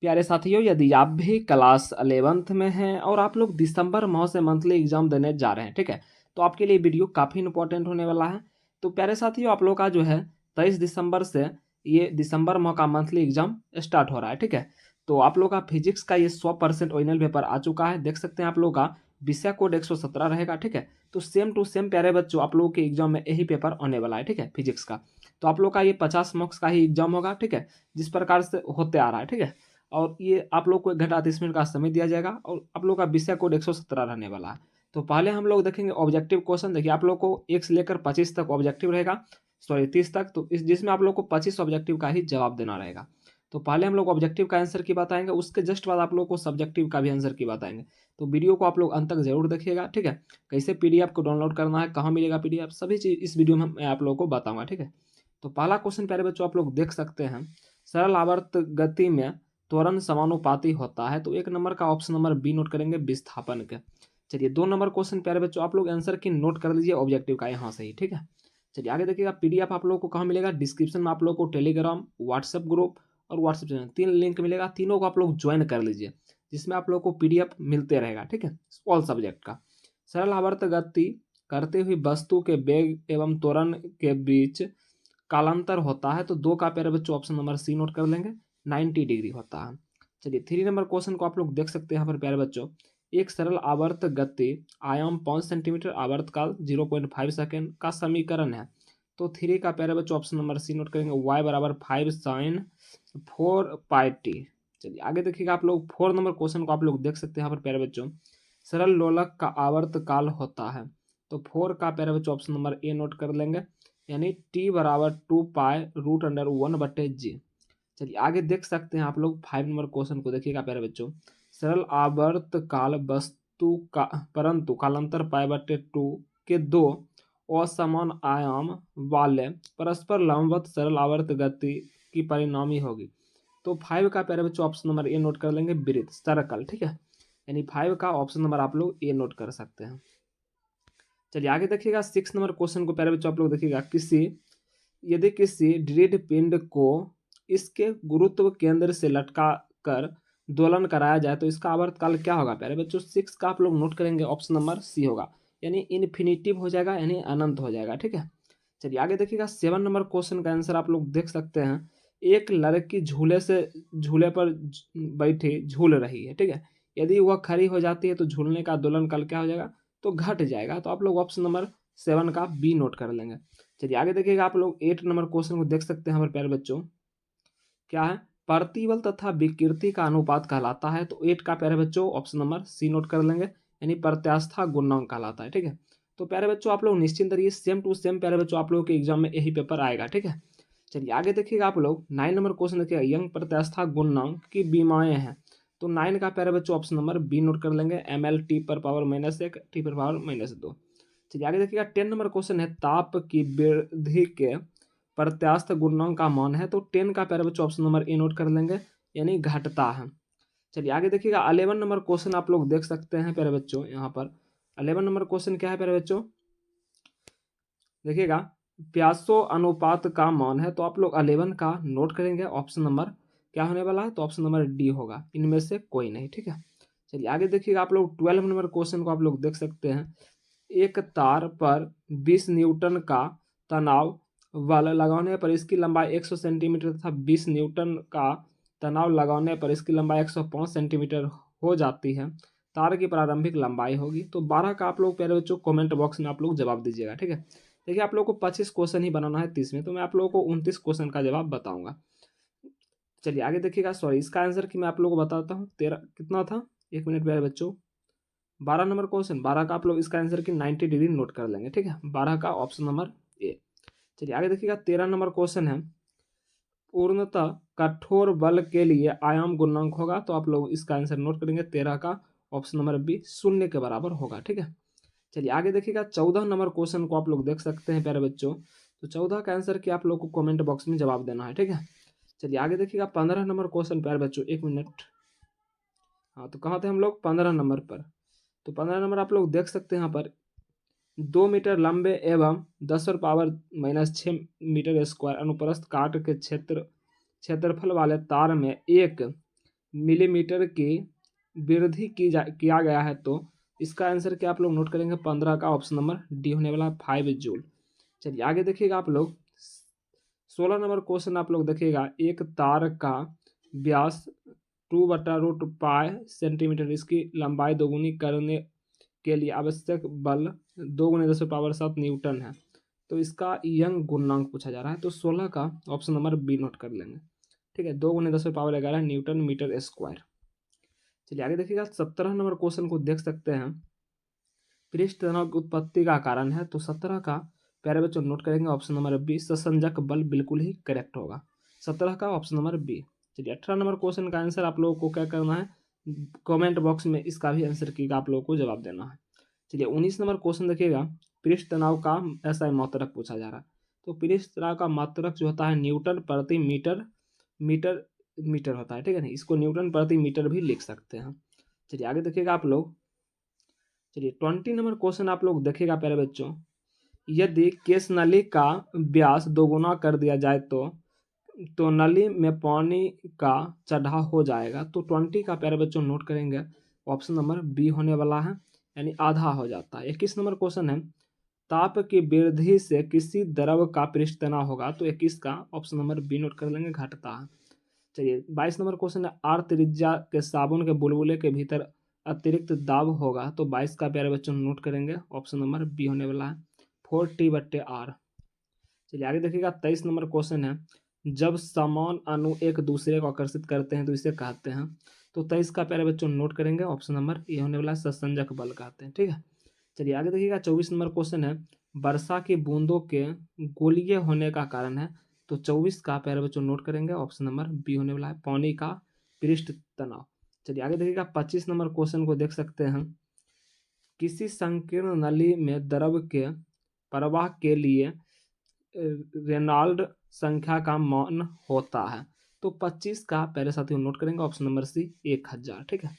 प्यारे साथियों, यदि आप भी क्लास 11th में हैं और आप लोग दिसंबर माह से मंथली एग्जाम देने जा रहे हैं, ठीक है, तो आपके लिए वीडियो काफ़ी इंपॉर्टेंट होने वाला है। तो प्यारे साथियों, आप लोग का जो है 23 दिसंबर से ये दिसंबर माह का मंथली एग्जाम स्टार्ट हो रहा है, ठीक है। तो आप लोग का फिजिक्स का ये 100% ओरिजिनल पेपर आ चुका है। देख सकते हैं आप लोग का विषय कोड 117 रहेगा, ठीक है। तो सेम टू सेम प्यारे बच्चों, आप लोगों के एग्जाम में यही पेपर आने वाला है, ठीक है, फिजिक्स का। तो आप लोग का ये 50 मार्क्स का ही एग्जाम होगा, ठीक है, जिस प्रकार से होते आ रहा है, ठीक है। और ये आप लोग को 1 घंटा 30 मिनट का समय दिया जाएगा और आप लोग का विषय कोड 117 रहने वाला है। तो पहले हम लोग देखेंगे ऑब्जेक्टिव क्वेश्चन। देखिए, आप लोग को 1 से लेकर 25 तक ऑब्जेक्टिव रहेगा, सॉरी 30 तक। तो इस जिसमें आप लोग को 25 ऑब्जेक्टिव का ही जवाब देना रहेगा। तो पहले हम लोग ऑब्जेक्टिव का आंसर की बताएंगे, उसके जस्ट बाद आप लोग को सब्जेक्टिव का भी आंसर की बताएंगे। तो वीडियो को आप लोग अंत तक जरूर देखिएगा, ठीक है। कैसे पीडीएफ को डाउनलोड करना है, कहाँ मिलेगा पीडीएफ, सभी चीज इस वीडियो में मैं आप लोगों को बताऊंगा, ठीक है। तो पहला क्वेश्चन प्यारे बच्चों आप लोग देख सकते हैं, सरल आवर्त गति में त्वरण समानुपाती होता है। तो 1 नंबर का ऑप्शन नंबर बी नोट करेंगे, विस्थापन के। चलिए 2 नंबर क्वेश्चन प्यारे बच्चों आप लोग आंसर की नोट कर लीजिए ऑब्जेक्टिव का यहाँ से ही, ठीक है। चलिए आगे देखिएगा, पीडीएफ आप लोगों को कहाँ मिलेगा, डिस्क्रिप्शन में आप लोगों को टेलीग्राम, व्हाट्सएप ग्रुप और व्हाट्सएप चैनल 3 लिंक मिलेगा। तीनों को आप लोग ज्वाइन कर लीजिए, जिसमें आप लोग को पीडीएफ मिलते रहेगा, ठीक है, ऑल सब्जेक्ट का। सरल आवर्त गति करते हुए वस्तु के वेग एवं त्वरण के बीच कालांतर होता है। तो 2 का प्यारे बच्चों ऑप्शन नंबर सी नोट कर लेंगे, 90 डिग्री होता है। चलिए 3 नंबर क्वेश्चन को आप लोग देख सकते हैं यहाँ पर प्यारे बच्चों, एक सरल आवर्त गति आयाम 5 सेंटीमीटर, आवर्त काल 0.5 सेकेंड का समीकरण है। तो 3 का प्यारे बच्चों ऑप्शन नंबर सी नोट करेंगे, y बराबर 5 साइन 4 पाई टी। चलिए आगे देखिएगा, आप लोग 4 नंबर क्वेश्चन को आप लोग देख सकते हैं यहाँ पर प्यारे बच्चों, सरल लोलक का आवर्त काल होता है। तो 4 का प्यारे बच्चों ऑप्शन नंबर ए नोट कर लेंगे, यानी टी बराबर 2 पाई रूट अंडर 1/g। चलिए आगे देख सकते हैं आप लोग 5 नंबर क्वेश्चन को देखिएगा प्यारे बच्चों, सरल आवर्त काल वस्तु का परंतु कालांतर पाई/2 के 2 असमान आयाम वाले परस्पर लंबवत सरल आवर्त गति की परिणामी होगी। तो 5 का प्यारे बच्चों ऑप्शन नंबर ए नोट कर लेंगे, वृत्त, सर्कल, ठीक है। यानी 5 का ऑप्शन नंबर आप लोग ए नोट कर सकते हैं। चलिए आगे देखिएगा, 6 नंबर क्वेश्चन को प्यारे बच्चों आप लोग देखिएगा, यदि किसी दृढ़ पिंड को इसके गुरुत्व केंद्र से लटका कर दोलन कराया जाए तो इसका आवर्तकाल क्या होगा प्यारे बच्चों। 6 का आप लोग नोट करेंगे, ऑप्शन नंबर सी होगा, यानी इन्फिनिटिव हो जाएगा, यानी अनंत हो जाएगा, ठीक है। चलिए आगे देखिएगा, 7 नंबर क्वेश्चन का आंसर आप लोग देख सकते हैं, एक लड़की झूले पर बैठी झूल रही है, ठीक है। यदि वह खड़ी हो जाती है तो झूलने का दोलन काल क्या हो जाएगा, तो घट जाएगा। तो आप लोग ऑप्शन नंबर 7 का बी नोट कर लेंगे। चलिए आगे देखिएगा, आप लोग 8 नंबर क्वेश्चन को देख सकते हैं हमारे प्यारे बच्चों, क्या है, प्रतिबल तथा विकृति का अनुपात कहलाता है। तो 8 का प्यारे बच्चों ऑप्शन नंबर सी नोट कर लेंगे, यानी प्रत्यास्था गुणांक कहलाता है, ठीक है। तो प्यारे बच्चों आप लोग निश्चिंत रहिए, सेम टू सेम प्यारे बच्चों आप लोगों के एग्जाम में यही पेपर आएगा, ठीक है। चलिए आगे देखिएगा, आप लोग 9 नंबर क्वेश्चन देखिएगा, यंग प्रत्यास्था गुणांक की बीमाएं हैं। तो 9 का प्यारे बच्चों ऑप्शन नंबर बी नोट कर लेंगे, ml T/−1 T/−2। चलिए आगे देखिएगा, 10 नंबर क्वेश्चन है, ताप की वृद्धि के प्रत्यास्थ गुणांक का मान है। तो 10 का प्यारे बच्चों ऑप्शन नंबर ए नोट कर लेंगे, यानी घटता है। चलिए आगे देखिएगा, 11 नंबर क्वेश्चन आप लोग देख सकते हैं प्यारे बच्चों, यहाँ पर 11 नंबर क्वेश्चन क्या है प्यारे बच्चों, देखिएगा, प्यासो अनुपात का मान है। तो आप लोग 11 का नोट करेंगे, ऑप्शन नंबर क्या होने वाला है, तो ऑप्शन नंबर डी होगा, इनमें से कोई नहीं, ठीक है। चलिए आगे देखिएगा, आप लोग 12 नंबर क्वेश्चन को आप लोग देख सकते हैं, एक तार पर 20 न्यूटन का तनाव बल लगाने पर इसकी लंबाई 100 सेंटीमीटर तथा 20 न्यूटन का तनाव लगाने पर इसकी लंबाई 105 सेंटीमीटर हो जाती है। तार की प्रारंभिक लंबाई होगी। तो 12 का आप लोग प्यारे बच्चों कमेंट बॉक्स में आप लोग जवाब दीजिएगा, ठीक है। देखिए आप लोग को 25 क्वेश्चन ही बनाना है 30 में, तो मैं आप लोगों को 29 क्वेश्चन का जवाब बताऊंगा। चलिए आगे देखिएगा, सॉरी इसका आंसर की मैं आप लोगों को बताता हूँ, 13 कितना था, 1 मिनट प्यारे बच्चों, 12 नंबर क्वेश्चन, 12 का आप लोग इसका आंसर की 90 डिग्री नोट कर लेंगे, ठीक है, 12 का ऑप्शन नंबर ए। चलिए आगे देखिएगा, 13 नंबर क्वेश्चन है, पूर्णतः कठोर बल के लिए आयाम गुणांक होगा। तो आप लोग इसका आंसर नोट करेंगे, 13 का ऑप्शन नंबर बी 0 के बराबर होगा, ठीक है। चलिए आगे देखिएगा, 14 नंबर क्वेश्चन को आप लोग देख सकते हैं प्यारे बच्चों, तो 14 का आंसर की आप लोग को कमेंट बॉक्स में जवाब देना है, ठीक है। चलिए आगे देखिएगा, 15 नंबर क्वेश्चन प्यारे बच्चों, 1 मिनट, हाँ तो कहाँ थे हम लोग, 15 नंबर पर। तो 15 नंबर आप लोग देख सकते हैं यहाँ पर, 2 मीटर लंबे एवं 10⁻⁻6 मीटर स्क्वायर अनुप्रस्थ काट के क्षेत्रफल वाले तार में एक मिलीमीटर की वृद्धि किया गया है, तो इसका आंसर क्या आप लोग नोट करेंगे 15 का ऑप्शन नंबर डी होने वाला है 5 जूल। चलिए आगे देखिएगा आप लोग 16 नंबर क्वेश्चन आप लोग देखिएगा, एक तार का व्यास 2/√पाई सेंटीमीटर, इसकी लंबाई दोगुनी करने के लिए आवश्यक बल 2 × 10⁻⁷ न्यूटन है, तो इसका यंग गुणांक पूछा जा रहा है। तो 16 का ऑप्शन नंबर बी नोट कर लेंगे, ठीक है, 2 × 10⁻11 न्यूटन मीटर स्क्वायर। चलिए आगे देखिएगा 17 नंबर क्वेश्चन को देख सकते हैं, पृष्ठ तनाव की उत्पत्ति का कारण है, तो 17 का प्यारे बच्चों नोट करेंगे ऑप्शन नंबर बी, ससंजक बल बिल्कुल ही करेक्ट होगा 17 का ऑप्शन नंबर बी। चलिए 18 नंबर क्वेश्चन का आंसर आप लोगों को क्या करना है, कमेंट बॉक्स में इसका भी आंसर की आप लोगों को जवाब देना है। चलिए 19 नंबर क्वेश्चन देखिएगा, पृष्ठ तनाव का ऐसा मात्रक पूछा जा रहा है, तो पृष्ठ तनाव का मात्रक जो होता है न्यूटन प्रति मीटर मीटर मीटर होता है, ठीक है ना, इसको न्यूटन प्रति मीटर भी लिख सकते हैं। चलिए आगे देखिएगा आप लोग, चलिए 20 नंबर क्वेश्चन आप लोग देखिएगा प्यारे बच्चों, यदि केस नली का व्यास दोगुना कर दिया जाए तो नली में पानी का चढ़ाव हो जाएगा, तो 20 का प्यारे बच्चों नोट करेंगे ऑप्शन नंबर बी होने वाला है, यानी आधा हो जाता है। 21 नंबर क्वेश्चन है, ताप की वृद्धि से किसी द्रव का पृष्ठ तनाव होगा, तो 21 का ऑप्शन नंबर बी नोट कर लेंगे, घटता है। चलिए 22 नंबर क्वेश्चन है, आर त्रिज्या के साबुन के बुलबुले के भीतर अतिरिक्त दाब होगा, तो 22 का प्यारे बच्चों नोट करेंगे ऑप्शन नंबर बी होने वाला है 4T/R। चलिए आगे देखिएगा 23 नंबर क्वेश्चन है, जब समान अणु एक दूसरे को आकर्षित करते हैं तो इसे कहते हैं, तो 23 का प्यारे बच्चों नोट करेंगे ऑप्शन नंबर ए होने वाला ससंजक बल कहते हैं, ठीक है। चलिए आगे देखिएगा 24 नंबर क्वेश्चन है, वर्षा की बूंदों के गोलीय होने का कारण है, तो 24 का प्यारे बच्चों नोट करेंगे ऑप्शन नंबर बी होने वाला है पानी का पृष्ठ तनाव। चलिए आगे देखिएगा 25 नंबर क्वेश्चन को देख सकते हैं, किसी संकीर्ण नली में द्रव के प्रवाह के लिए रेनॉल्ड संख्या का मान होता है, तो 25 का प्यारे साथियों नोट करेंगे ऑप्शन नंबर सी 1000, ठीक है।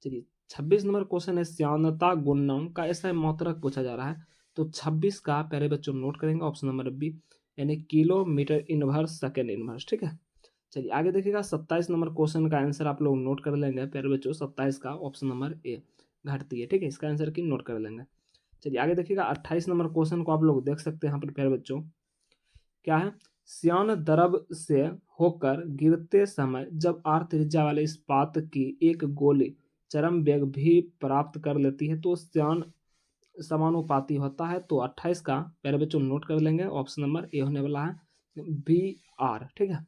चलिए 26 नंबर क्वेश्चन है, श्यानता गुणांक का ऐसा मात्रक पूछा जा रहा है, तो 26 का प्यारे बच्चों नोट करेंगे ऑप्शन नंबर बी, यानी किलोमीटर इनवर्स सेकेंड इनवर्स, ठीक है। चलिए आगे देखिएगा 27 नंबर क्वेश्चन का आंसर आप लोग नोट कर लेंगे प्यारे बच्चों, 27 का ऑप्शन नंबर ए घटती है, ठीक है, इसका आंसर की नोट कर लेंगे। चलिए आगे देखिएगा 28 नंबर क्वेश्चन को आप लोग देख सकते हैं यहाँ पर प्यारे बच्चों, क्या है, श्यान द्रव से होकर गिरते समय जब आर त्रिज्या वाले इस्पात की एक गोली चरम वेग भी प्राप्त कर लेती है, तो श्यान समानुपाती होता है, तो 28 का प्यारे बच्चों नोट कर लेंगे ऑप्शन नंबर ए होने वाला है बी आर, ठीक है।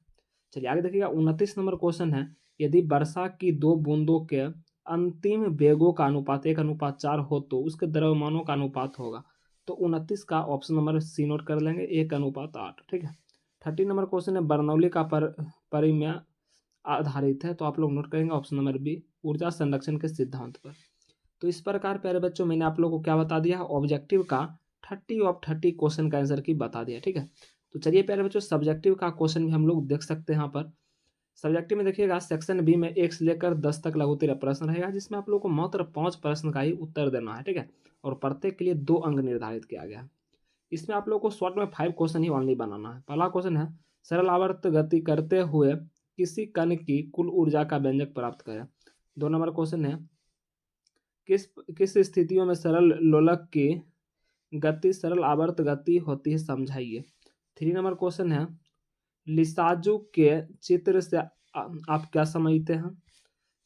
चलिए आगे देखिएगा 29 नंबर क्वेश्चन है, यदि वर्षा की दो बूंदों के अंतिम वेगों का अनुपात 1:4 हो तो उसके द्रव्यमानों का अनुपात होगा, तो 29 का ऑप्शन नंबर सी नोट कर लेंगे 1:8, ठीक है। 30 नंबर क्वेश्चन है, बर्नौली का परिमेय आधारित है, तो आप लोग नोट करेंगे ऑप्शन नंबर बी ऊर्जा संरक्षण के सिद्धांत पर। तो इस प्रकार प्यारे बच्चों मैंने आप लोगों को क्या बता दिया, ऑब्जेक्टिव का 30 क्वेश्चन का आंसर की बता दिया, ठीक है। तो चलिए प्यारे बच्चों सब्जेक्टिव का क्वेश्चन भी हम लोग देख सकते हैं यहाँ पर। सब्जेक्टिव में देखिएगा सेक्शन बी में 1 से लेकर 10 तक लघुत्तरीय प्रश्न रहेगा, जिसमें आप लोग को मात्र 5 प्रश्न का ही उत्तर देना है, ठीक है, और प्रत्येक के लिए 2 अंक निर्धारित किया गया है। इसमें आप लोग को शॉर्ट में 5 क्वेश्चन ही ओनली बनाना है। पहला क्वेश्चन है, सरल आवर्त गति करते हुए किसी कण की कुल ऊर्जा का व्यंजक प्राप्त करें। 2 नंबर क्वेश्चन है, किस किस स्थितियों में सरल लोलक की गति सरल आवर्त गति होती है, समझाइए। 3 नंबर क्वेश्चन है, लिसाजू के चित्र से आप क्या समझते हैं।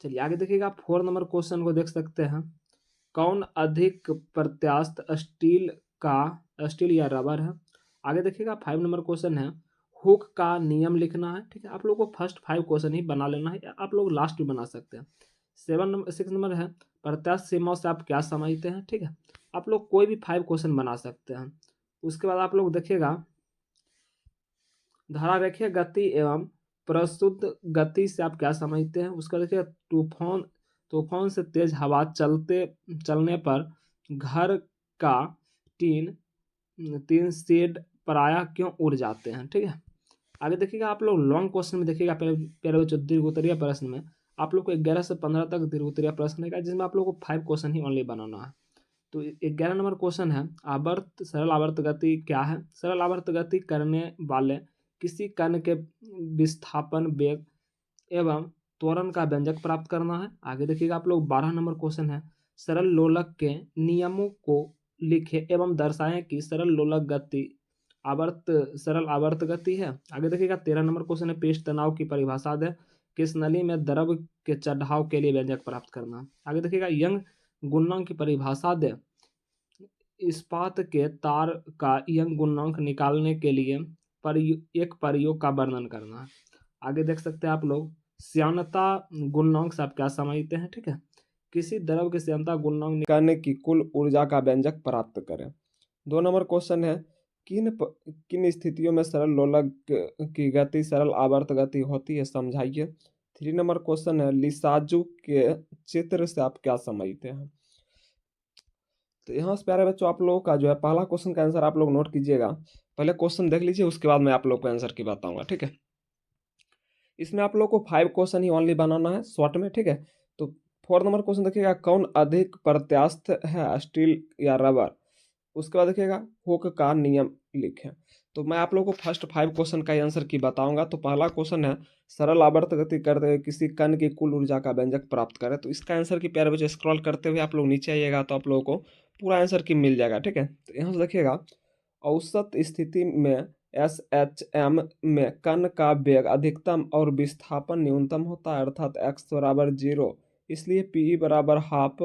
चलिए आगे देखिएगा 4 नंबर क्वेश्चन को देख सकते हैं, कौन अधिक प्रत्यास्थ स्टील या रबर है। आगे देखिएगा 5 नंबर क्वेश्चन है, हुक का नियम लिखना है, ठीक है, आप लोगों को फर्स्ट 5 क्वेश्चन ही बना लेना है, आप लोग लास्ट भी बना सकते हैं। 6 नंबर है, प्रत्यास्थ सीमाओं से आप क्या समझते हैं, ठीक है, आप लोग कोई भी 5 क्वेश्चन बना सकते हैं। उसके बाद आप लोग देखिएगा धारारेखीय गति एवं प्रशुद्ध गति से आप क्या समझते हैं। उसका देखिए तूफान से तेज हवा चलने पर घर का तीन शेड प्रायः क्यों उड़ जाते हैं, ठीक है। आगे देखिएगा आप लोग लॉन्ग क्वेश्चन में देखिएगा पहले बच्चों दीर्घोत्तरीय प्रश्न में आप लोग को 11 से 15 तक दीर्घोत्तरीय प्रश्न रहेगा, जिसमें आप लोग को 5 क्वेश्चन ही ओनली बनाना है। तो 11 नंबर क्वेश्चन है, सरल आवर्त गति क्या है। सरल आवर्त गति करने वाले किसी कण के विस्थापन वेग एवं त्वरण का व्यंजक प्राप्त करना है। आगे देखिएगा आप लोग 12 नंबर क्वेश्चन है, सरल लोलक के नियमों को लिखे एवं दर्शाएं कि सरल लोलक गति सरल आवर्त गति है। आगे देखिएगा 13 नंबर क्वेश्चन है, पृष्ठ तनाव की परिभाषा दे, किस नली में द्रव के चढ़ाव के लिए व्यंजक प्राप्त करना। आगे देखिएगा यंग गुणांक की परिभाषा दे, इस्पात के तार का यंग गुणांक निकालने के लिए एक प्रयोग का वर्णन करना है। आगे देख सकते हैं आप लोग श्यानता गुणांक से आप क्या समझते हैं, ठीक है। किसी द्रव के श्यानता गुणांक निकालने की कुल ऊर्जा का व्यंजक प्राप्त करें। 2 नंबर क्वेश्चन है, किन स्थितियों में सरल लोलक की गति सरल आवर्त गति होती है, समझाइए। 3 नंबर क्वेश्चन है, लिसाजू के चित्र से आप क्या समझते हैं। तो यहाँ से प्यारे बच्चों आप लोगों का जो है पहला क्वेश्चन का आंसर आप लोग नोट कीजिएगा। पहले क्वेश्चन देख लीजिए, उसके बाद मैं आप लोग को आंसर की बताऊंगा, ठीक है। इसमें आप लोग को 5 क्वेश्चन ही ओनली बनाना है शॉर्ट में, ठीक है। तो 4 नंबर क्वेश्चन देखिएगा, कौन अधिक प्रत्यास्थ है, स्टील या रबर। उसके बाद देखिएगा हुक का नियम लिखें। तो मैं आप लोगों को फर्स्ट 5 क्वेश्चन का आंसर की बताऊंगा। तो पहला क्वेश्चन है, सरल आवर्त गति करते हुए किसी कण की कुल ऊर्जा का व्यंजक प्राप्त करें। तो इसका आंसर की प्यारे बच्चे स्क्रॉल करते हुए आप लोग नीचे आइएगा तो आप लोगों को पूरा आंसर की मिल जाएगा, ठीक है। तो यहाँ से देखिएगा, औसत स्थिति में SHM में कण का वेग अधिकतम और विस्थापन न्यूनतम होता है, अर्थात x बराबर 0। इसलिए PE बराबर हाफ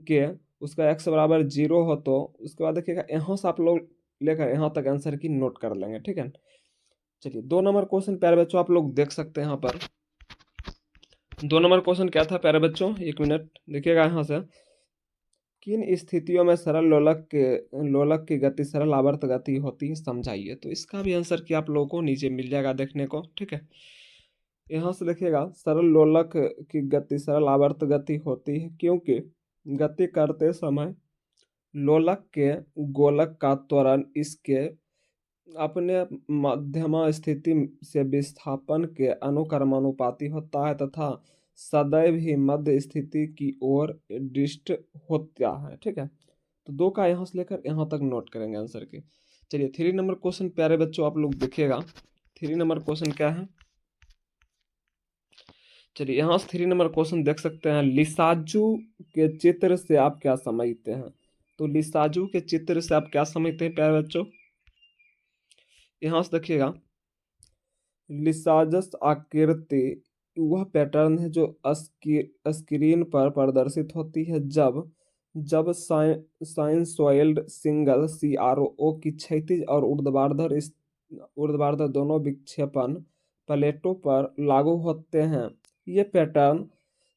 के उसका x बराबर 0 हो। तो उसके बाद देखिएगा यहाँ से आप लोग लेकर यहाँ तक आंसर की नोट कर लेंगे, ठीक है। चलिए 2 नंबर क्वेश्चन प्यारे बच्चों आप लोग देख सकते हैं यहाँ पर। 2 नंबर क्वेश्चन क्या था प्यारे बच्चों, 1 मिनट देखिएगा यहाँ से, किन स्थितियों में सरल लोलक की गति सरल आवर्त गति होती है, समझाइए। तो इसका भी आंसर कि आप लोगों को नीचे मिल जाएगा देखने को, ठीक है। यहाँ से देखिएगा, सरल लोलक की गति सरल आवर्त गति होती है क्योंकि गति करते समय लोलक के गोलक का त्वरण इसके अपने मध्यमा स्थिति से विस्थापन के अनुक्रमानुपाती होता है तथा सदैव ही मध्य स्थिति की ओर दृष्ट होता है, ठीक है। तो 2 का यहाँ से लेकर यहाँ तक नोट करेंगे आंसर के। चलिए 3 नंबर क्वेश्चन प्यारे बच्चों आप लोग देखिएगा, 3 नंबर क्वेश्चन क्या है। चलिए यहाँ से 3 नंबर क्वेश्चन देख सकते हैं, लिसाजू के चित्र से आप क्या समझते हैं। तो लिसाजू के चित्र से आप क्या समझते हैं प्यारे बच्चों, यहाँ से देखिएगा, लिसाजस आकृति वह पैटर्न है जो स्क्रीन पर प्रदर्शित होती है जब साइनसॉइड सिंगल CRO की क्षैतिज और ऊर्ध्वाधर दोनों विक्षेपण प्लेटों पर लागू होते हैं। ये पैटर्न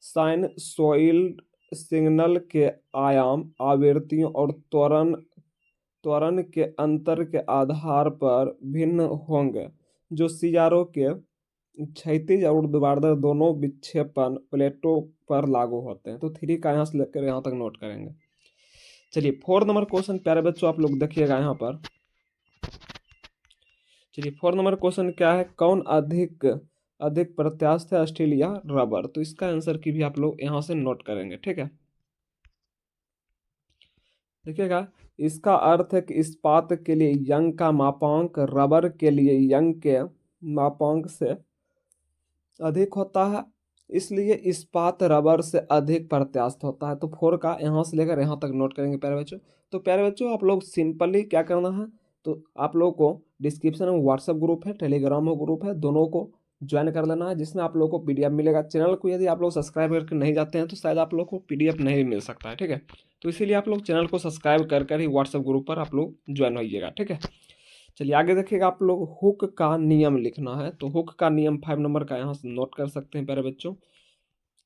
साइनसॉइड सिग्नल के आयाम, आवृत्तियों और त्वरण के अंतर के आधार पर भिन्न होंगे, जो CRO के क्षैतिज और ऊर्ध्वाधर दोनों विक्षेपण प्लेटों पर लागू होते हैं। तो 3 का यहाँ से लेकर यहाँ तक नोट करेंगे। चलिए 4 नंबर क्वेश्चन प्यारे बच्चों आप लोग देखिएगा यहाँ पर। चलिए 4 नंबर क्वेश्चन क्या है, कौन अधिक प्रत्यास्थ है, स्टील या रबर। तो इसका आंसर की भी आप लोग यहाँ से नोट करेंगे, ठीक है। देखिएगा, इसका अर्थ है कि इस्पात के लिए यंग का मापांक रबर के लिए यंग के मापांक से अधिक होता है, इसलिए इस्पात रबर से अधिक प्रत्यास्थ होता है। तो 4 का यहाँ से लेकर यहाँ तक नोट करेंगे प्यारे बच्चों। तो प्यारे बच्चों आप लोग सिंपली क्या करना है, तो आप लोग को डिस्क्रिप्शन में व्हाट्सएप ग्रुप है, टेलीग्राम ग्रुप है, दोनों को ज्वाइन कर लेना है, जिसमें आप लोग को PDF मिलेगा। चैनल को यदि आप लोग सब्सक्राइब करके नहीं जाते हैं तो शायद आप लोग को PDF नहीं मिल सकता है, ठीक है। तो इसीलिए आप लोग चैनल को सब्सक्राइब कर ही व्हाट्सएप ग्रुप पर आप लोग ज्वाइन होइएगा, ठीक है। चलिए आगे देखिएगा, आप लोग हुक का नियम लिखना है। तो हुक का नियम 5 नंबर का यहाँ से नोट कर सकते हैं प्यारे बच्चों।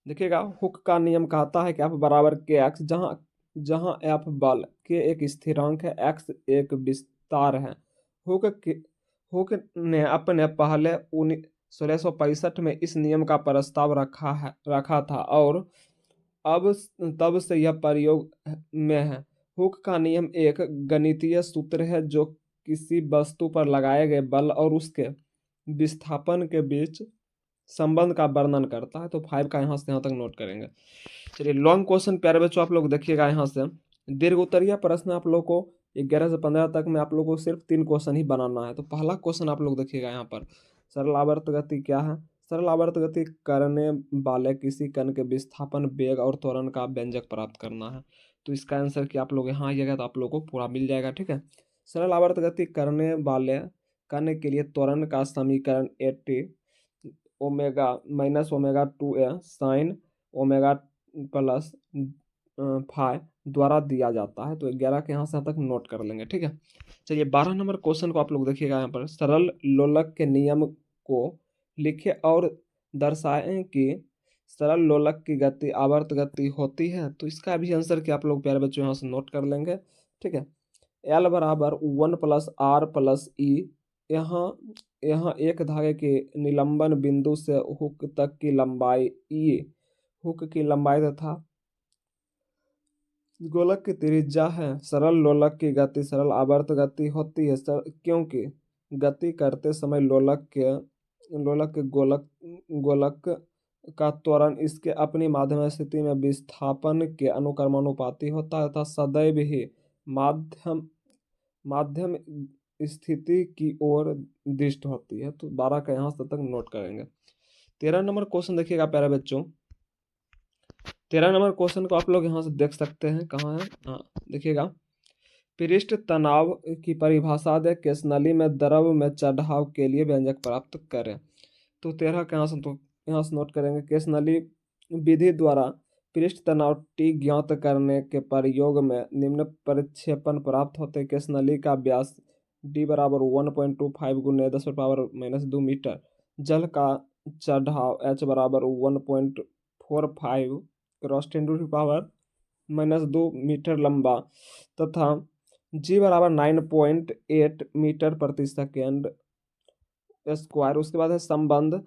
देखिएगा, हुक का नियम कहता है कि F बराबर KX, जहाँ F बल, K एक स्थिरांक है, X एक विस्तार है। हुक ने अपने पहले 1665 में इस नियम का प्रस्ताव रखा था और अब तब से यह प्रयोग में है। हुक का नियम एक गणितीय सूत्र है जो किसी वस्तु पर लगाए गए बल और उसके विस्थापन के बीच संबंध का वर्णन करता है। तो 5 का यहाँ से यहाँ तक नोट करेंगे। चलिए लॉन्ग क्वेश्चन प्यारे बच्चों आप लोग देखिएगा, यहाँ से दीर्घ उत्तरीय प्रश्न आप लोग को 11 से 15 तक में आप लोग को सिर्फ 3 क्वेश्चन ही बनाना है। तो पहला क्वेश्चन आप लोग देखिएगा यहाँ पर, सरल आवर्त गति क्या है, सरल आवर्त गति करने वाले किसी कण के विस्थापन, वेग और त्वरण का व्यंजक प्राप्त करना है। तो इसका आंसर कि आप लोग यहाँ आइएगा तो आप लोगों को पूरा मिल जाएगा, ठीक है। सरल आवर्त गति करने वाले कण के लिए त्वरण का समीकरण 80 omega minus omega 2a sine omega plus five द्वारा दिया जाता है। तो 11 के यहाँ से यहाँ तक नोट कर लेंगे, ठीक है। चलिए 12 नंबर क्वेश्चन को आप लोग देखिएगा। यहाँ पर सरल लोलक के नियम को लिखे और दर्शाएं कि सरल लोलक की गति आवर्त गति होती है। तो इसका भी आंसर कि आप लोग प्यारे बच्चों यहाँ से नोट कर लेंगे, ठीक है। एल बराबर 1+r+e। यहाँ यहाँ एक धागे के निलंबन बिंदु से हुक तक की लंबाई e, हुक की लंबाई तथा गोलक की त्रिज्या है। सरल लोलक की गति सरल आवर्त गति होती है क्योंकि गति करते समय लोलक के गोलक का त्वरण इसके अपनी माध्यम स्थिति में विस्थापन के अनुक्रमानुपाती होता है तथा सदैव ही माध्यम स्थिति की ओर दृष्ट होती है। तो 12 का यहाँ तक नोट करेंगे। 13 नंबर क्वेश्चन देखिएगा प्यारे बच्चों। 13 नंबर क्वेश्चन को आप लोग यहाँ से देख सकते हैं, कहाँ है, हाँ देखिएगा। पृष्ठ तनाव की परिभाषा दे, केशनली में द्रव में चढ़ाव के लिए व्यंजक प्राप्त करें। तो 13 का यहाँ से नोट करेंगे। केशनली विधि द्वारा पृष्ठ तनाव T ज्ञात करने के प्रयोग में निम्न प्रक्षेपण प्राप्त होते। केशनली का व्यास D बराबर 1.25 गुने 10⁻⁻2 मीटर, जल का चढ़ाव H बराबर 1.45 क्रॉस 10⁻⁻2 मीटर लंबा तथा G बराबर 9.8 मीटर प्रति सेकेंड स्क्वायर। उसके बाद है संबंध।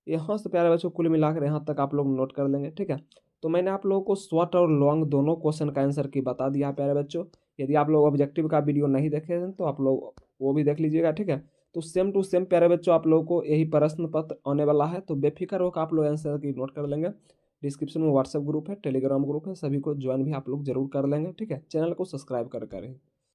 यहाँ से प्यारे बच्चों कुल मिलाकर यहाँ तक आप लोग नोट कर लेंगे, ठीक है। तो मैंने आप लोगों को शॉर्ट और लॉन्ग दोनों क्वेश्चन का आंसर की बता दिया प्यारे बच्चों। यदि आप लोग ऑब्जेक्टिव का वीडियो नहीं देखे हैं तो आप लोग वो भी देख लीजिएगा, ठीक है। तो सेम टू सेम प्यारे बच्चों आप लोगों को यही प्रश्न पत्र आने वाला है। तो बेफिक्र होकर आप लोग आंसर की नोट कर लेंगे। डिस्क्रिप्शन में व्हाट्सएप ग्रुप है, टेलीग्राम ग्रुप है, सभी को ज्वाइन भी आप लोग जरूर कर लेंगे, ठीक है। चैनल को सब्सक्राइब कर करें।